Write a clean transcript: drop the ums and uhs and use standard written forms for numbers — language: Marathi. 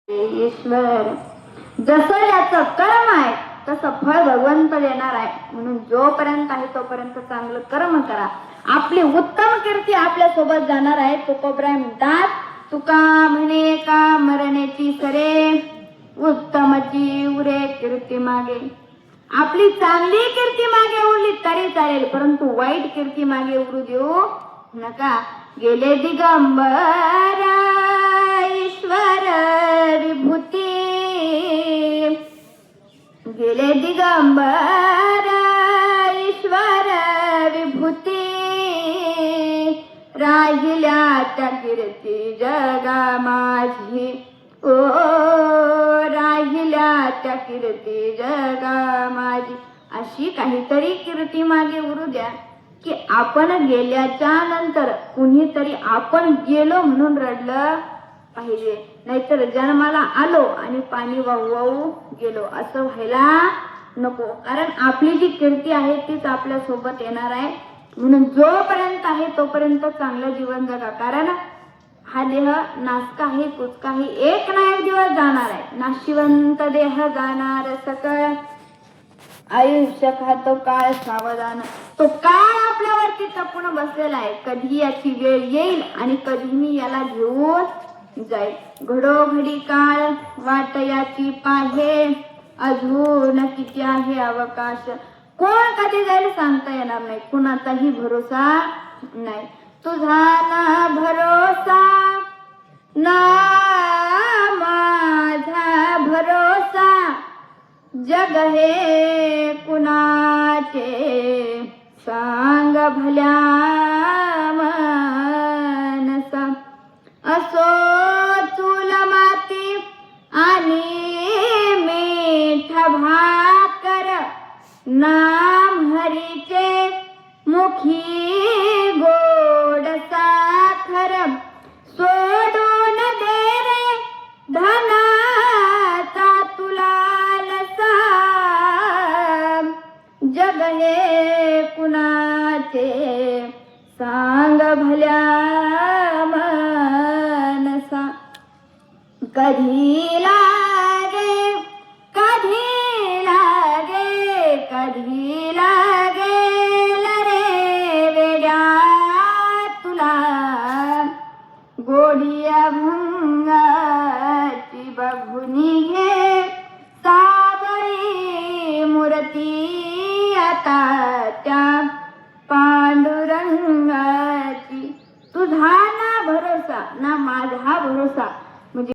ईश्वर जसं ज्याचं कर्म आहे तसं फळ भगवंत देणार आहे. म्हणून जोपर्यंत आहे तोपर्यंत चांगलं कर्म करा. आपली उत्तम कीर्ती आपल्या सोबत जाणार आहे. तुकोबराय म्हणतात, तुका म्हणे का मरण्याची सरे, उत्तमची उरे कीर्ती मागे. आपली चांगली कीर्ती मागे उरली तरी चालेल, परंतु वाईट कीर्ती मागे उरू देऊ नका. गेले दिगंबर ईश्वर विभूती, गेले दिगंबर ईश्वर विभूती, राहिल्या त्या कीर्ती जगा माझी. ओ राहिल्या त्या कीर्ती जगा माझी. अशी काहीतरी कीर्ती मागे उरू द्या की आपण गेल्याच्या नंतर कुणीतरी आपण गेलो म्हणून रडलं पाहिजे. नाहीतर जन्माला आलो आणि पाणी वाहू वाहू गेलो असं व्हायला नको. कारण आपली जी कीर्ती आहे तीच आपल्या सोबत येणार आहे. म्हणून जोपर्यंत आहे तोपर्यंत चांगलं जीवन जगा. कारण हा देह नासका आहे, कुचका आहे, एक ना एक दिवस जाणार आहे. नाशिवंत देह जाणार सकळ, आयुष्य खातो काळ सावधान. तो काळ आपल्यावरती टपून बसलेला आहे. कधी याची वेळ येईल आणि कधी मी याला घेऊन जाईल. घडोघडी काळ वाट याची पाहे, अजून किती आहे अवकाश. कोण कधी जाईल सांगता येणार नाही, कुणाचाही भरोसा नाही. तुझा ना भरोसा ना माझा भरोसा, जग हे कुणाचे सांग भल्या मनसा. असो चूल माती आणि मीठ भाकर, नाम हरीचे मुखी गोड साखर. सोडून दे रे धनाचा तुला लसा, जग हे कुणाचे सांग भल्या मनसा. कधी